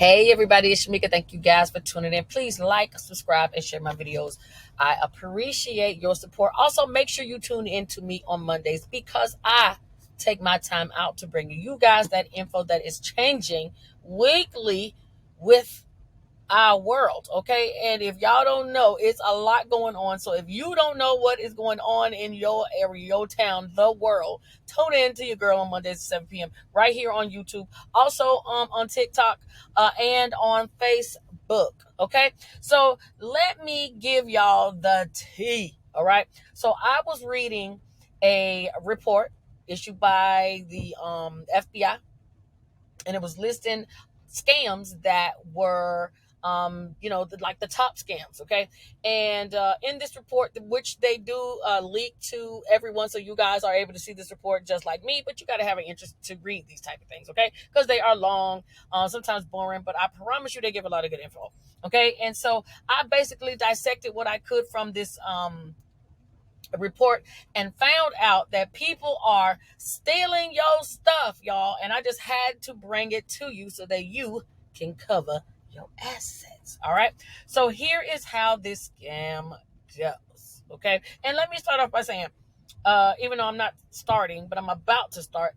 Hey everybody, it's Shamika. Thank you guys for tuning in. Please like, subscribe, and share my videos. I appreciate your support. Also, make sure you tune in to me on Mondays because I take my time out to bring you guys that info that is changing weekly with our world. Okay, and if y'all don't know, it's a lot going on. So if you don't know what is going on in your area, your town, the world, tune in to your girl on Mondays at 7 p.m. right here on YouTube, also on TikTok, and on Facebook. Okay, so let me give y'all the tea. All right, so I was reading a report issued by the FBI, and it was listing scams that were like the top scams. Okay, and in this report, which they do leak to everyone, so you guys are able to see this report just like me, but you got to have an interest to read these type of things, okay, because they are long, sometimes boring, but I promise you they give a lot of good info. Okay, and so I basically dissected what I could from this report and found out that people are stealing your stuff, y'all. And I just had to bring it to you so that you can cover your assets. All right. So here is how this scam goes. Okay. And let me start off by saying, even though I'm not starting, but I'm about to start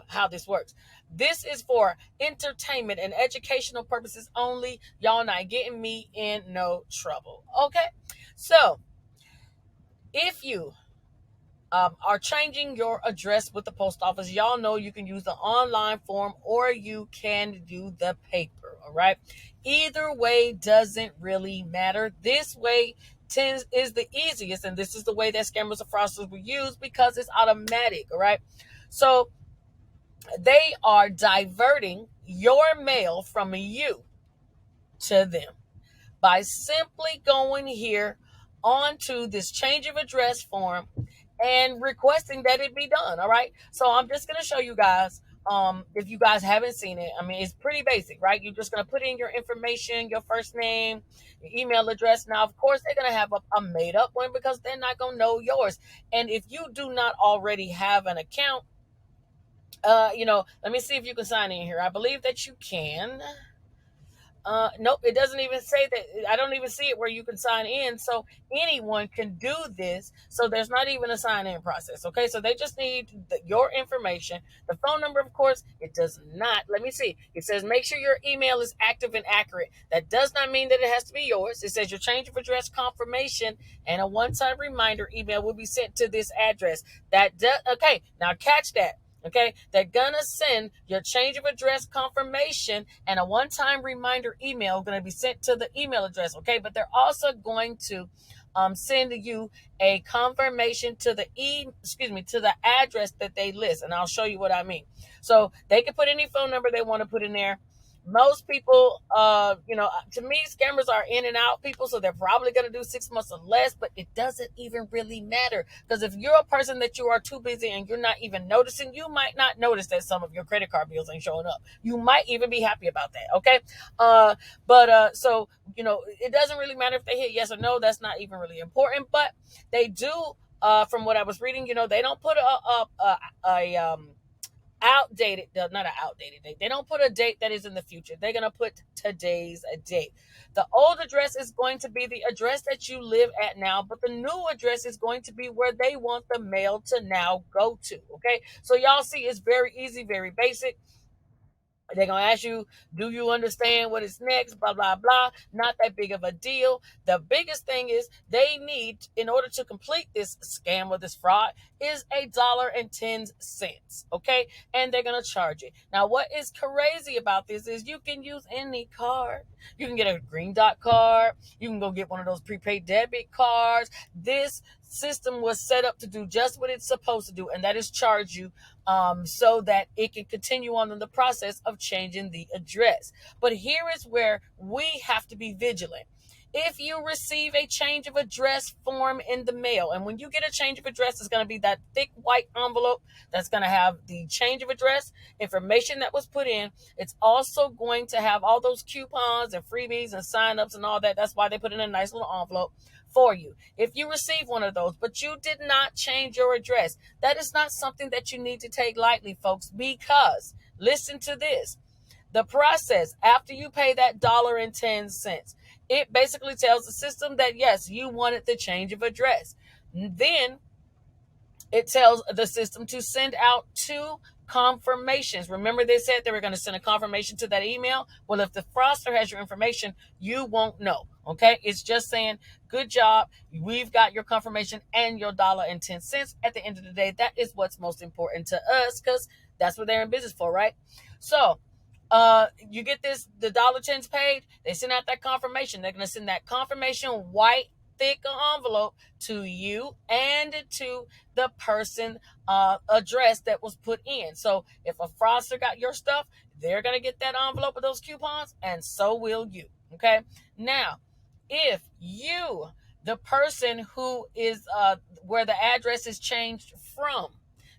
how this works. This is for entertainment and educational purposes only. Y'all not getting me in no trouble. Okay. So if you are changing your address with the post office, y'all know you can use the online form or you can do the paper. All right. Either way doesn't really matter. This way is the easiest, and this is the way that scammers and fraudsters will use because it's automatic. All right. So they are diverting your mail from you to them by simply going here onto this change of address form and requesting that it be done. All right. So I'm just going to show you guys. If you guys haven't seen it, I mean, it's pretty basic, right? You're just going to put in your information, your first name, your email address. Now, of course, they're going to have a made up one because they're not going to know yours. And if you do not already have an account, let me see if you can sign in here. I believe that you can. Nope, it doesn't even say that. I don't even see it where you can sign in. So anyone can do this. So there's not even a sign in process. Okay, so they just need your information. The phone number, of course, it does not. Let me see. It says make sure your email is active and accurate. That does not mean that it has to be yours. It says your change of address confirmation and a one-time reminder email will be sent to this address. Okay, now catch that. Okay, they're gonna send your change of address confirmation and a one-time reminder email going to be sent to the email address. Okay, but they're also going to send you a confirmation to the address that they list, and I'll show you what I mean. So they can put any phone number they want to put in there. Most people, to me, scammers are in and out people, so they're probably going to do 6 months or less, but it doesn't even really matter because if you're a person that you are too busy and you're not even noticing, you might not notice that some of your credit card bills ain't showing up. You might even be happy about that, okay? So, it doesn't really matter if they hit yes or no. That's not even really important, but they do, from what I was reading, they don't put a outdated, not an outdated date. They don't put a date that is in the future. They're going to put today's date. The old address is going to be the address that you live at now, but the new address is going to be where they want the mail to now go to. Okay. So y'all see, it's very easy, very basic. They're going to ask you, do you understand what is next? Blah, blah, blah. Not that big of a deal. The biggest thing is they need, in order to complete this scam or this fraud, is $1.10. Okay. And they're going to charge it. Now, what is crazy about this is you can use any card. You can get a green dot card. You can go get one of those prepaid debit cards. This system was set up to do just what it's supposed to do, and that is charge you so that it can continue on in the process of changing the address. But here is where we have to be vigilant. If you receive a change of address form in the mail, and when you get a change of address, it's going to be that thick white envelope that's going to have the change of address information that was put in. It's also going to have all those coupons and freebies and sign-ups and all that. That's why they put in a nice little envelope for you. If you receive one of those, but you did not change your address, that is not something that you need to take lightly, folks, because listen to this. The process after you pay that $1.10, it basically tells the system that yes, you wanted the change of address. Then it tells the system to send out two confirmations. Remember, they said they were going to send a confirmation to that email? Well, if the fraudster has your information, you won't know. Okay. It's just saying, good job. We've got your confirmation and your $1.10. At the end of the day, that is what's most important to us because that's what they're in business for, right? So, you get this, the $1.10's paid. They send out that confirmation. They're going to send that confirmation white thick envelope to you and to the person address that was put in. So if a fraudster got your stuff, they're going to get that envelope with those coupons, and so will you. Okay. Now, if you, the person who is where the address is changed from,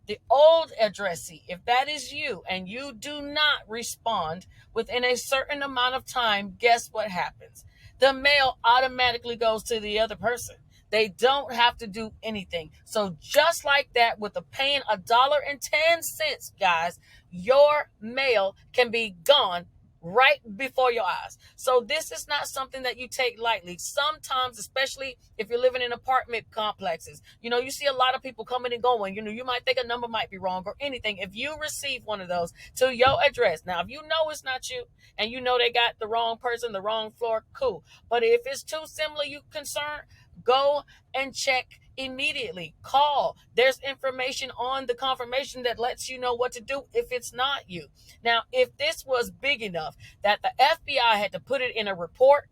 the old addressee, if that is you and you do not respond within a certain amount of time, guess what happens? The mail automatically goes to the other person. They don't have to do anything. So just like that, with the paying $1.10, guys, your mail can be gone right before your eyes. So this is not something that you take lightly. Sometimes, especially if you're living in apartment complexes, you see a lot of people coming and going. You might think a number might be wrong or anything. If you receive one of those to your address, now if you know it's not you and they got the wrong person, the wrong floor, cool. But if it's too similar, you concerned, go and check immediately. Call. There's information on the confirmation that lets you know what to do if it's not you. Now, if this was big enough that the FBI had to put it in a report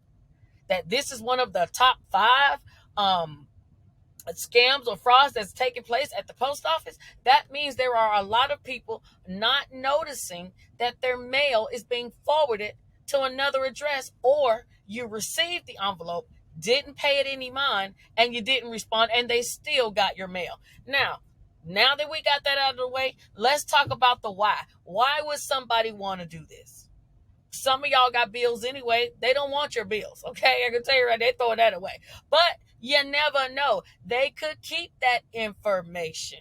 that this is one of the top 5 scams or frauds that's taking place at the post office, that means there are a lot of people not noticing that their mail is being forwarded to another address, or you received the envelope, didn't pay it any mind, and you didn't respond, and they still got your mail. Now that we got that out of the way, let's talk about the why. Why would somebody want to do this? Some of y'all got bills anyway. They don't want your bills, okay? I can tell you right, they throw that away. But you never know. They could keep that information.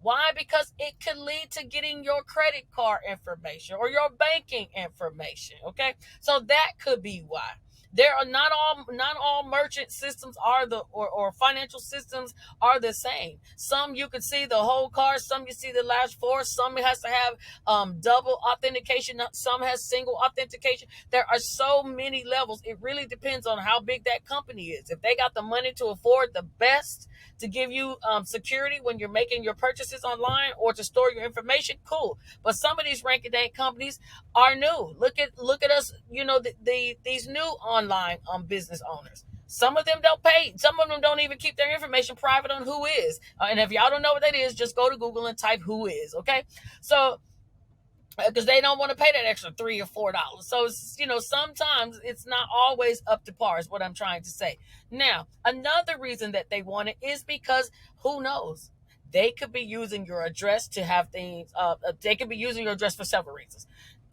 Why? Because it could lead to getting your credit card information or your banking information, okay? So that could be why. There are not all merchant systems are or financial systems are the same. Some you can see the whole card, some you see the last 4, some has to have double authentication, some has single authentication. There are so many levels. It really depends on how big that company is. If they got the money to afford the best to give you security when you're making your purchases online or to store your information, cool. But some of these rank-a-dank companies are new. Look at us, these new online business owners. Some of them don't pay. Some of them don't even keep their information private on who is. And if y'all don't know what that is, just go to Google and type who is. Okay, so because they don't want to pay that extra $3 or $4. So sometimes it's not always up to par is what I'm trying to say. Now, another reason that they want it is because who knows? They could be using your address to have things. They could be using your address for several reasons.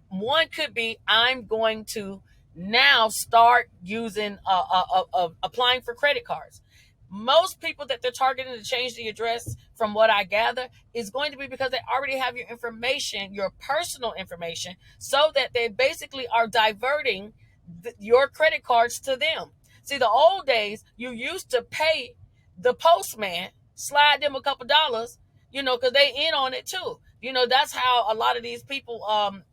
One could be, I'm going to now start using applying for credit cards. Most people that they're targeting to change the address, from what I gather, is going to be because they already have your information, your personal information, so that they basically are diverting your credit cards to them. See, the old days, you used to pay the postman, slide them a couple dollars, because they in on it too. That's how a lot of these people,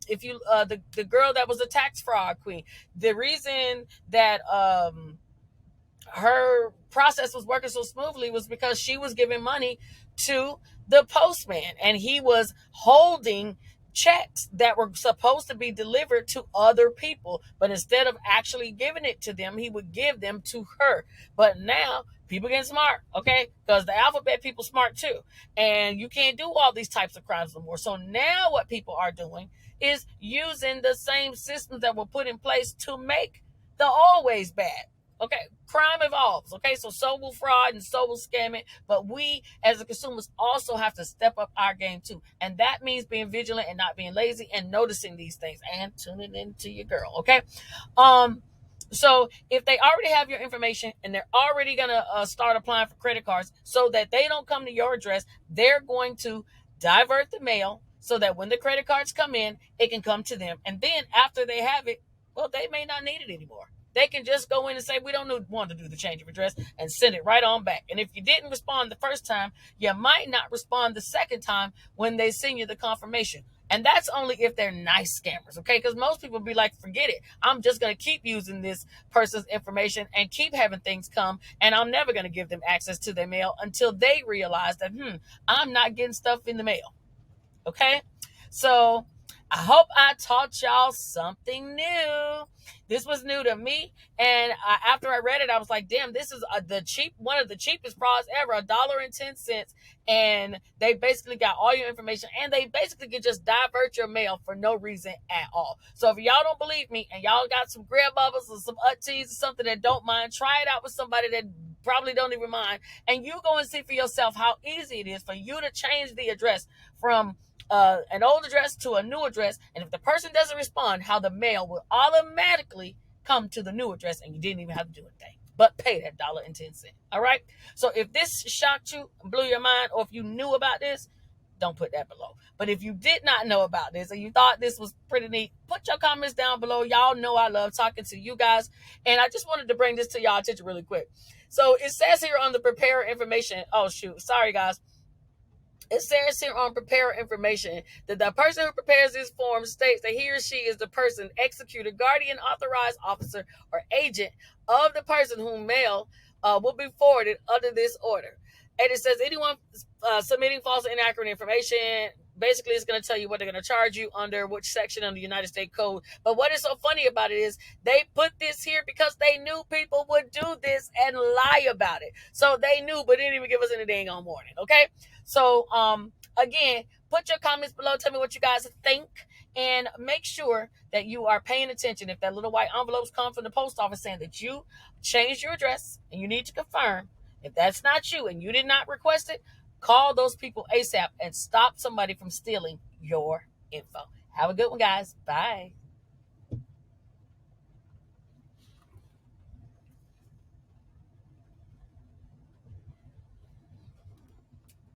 if you, the girl that was a tax fraud queen, the reason that, her process was working so smoothly was because she was giving money to the postman and he was holding checks that were supposed to be delivered to other people, but instead of actually giving it to them, he would give them to her. But now people getting smart, okay? Because the alphabet people smart too, and you can't do all these types of crimes no more. So now what people are doing is using the same systems that were put in place to make the always bad. Okay, crime evolves. Okay, so will fraud and so will scamming. But we as the consumers also have to step up our game too. And that means being vigilant and not being lazy and noticing these things and tuning into your girl. Okay. So if they already have your information and they're already going to start applying for credit cards so that they don't come to your address, they're going to divert the mail so that when the credit cards come in, it can come to them. And then after they have it, well, they may not need it anymore. They can just go in and say, we don't want to do the change of address, and send it right on back. And if you didn't respond the first time, you might not respond the second time when they send you the confirmation. And that's only if they're nice scammers, okay? Because most people be like, forget it. I'm just going to keep using this person's information and keep having things come, and I'm never going to give them access to their mail until they realize that, I'm not getting stuff in the mail. Okay? So I hope I taught y'all something new. This was new to me, and after I read it, I was like, "Damn, this is one of the cheapest frauds ever, $1.10." And they basically got all your information, and they basically can just divert your mail for no reason at all. So if y'all don't believe me, and y'all got some grandmothers or some aunties or something that don't mind, try it out with somebody that probably don't even mind, and you go and see for yourself how easy it is for you to change the address from an old address to a new address. And if the person doesn't respond, how the mail will automatically come to the new address, and you didn't even have to do anything but pay that $1.10. All right. So if this shocked you, blew your mind, or if you knew about this, don't put that below. But if you did not know about this and you thought this was pretty neat, put your comments down below. Y'all know I love talking to you guys, and I just wanted to bring this to y'all attention really quick. So it says here on the preparer information. Oh shoot, sorry guys. It says here on preparer information that the person who prepares this form states that he or she is the person, executor, guardian, authorized officer, or agent of the person whom mail will be forwarded under this order. And it says anyone submitting false or inaccurate information, basically it's going to tell you what they're going to charge you under which section of the United States Code. But what is so funny about it is they put this here because they knew people would do this and lie about it. So they knew, but didn't even give us any dang on warning. Okay. So, again, put your comments below. Tell me what you guys think, and make sure that you are paying attention. If that little white envelopes come from the post office saying that you changed your address and you need to confirm, if that's not you and you did not request it, call those people ASAP and stop somebody from stealing your info. Have a good one, guys. Bye.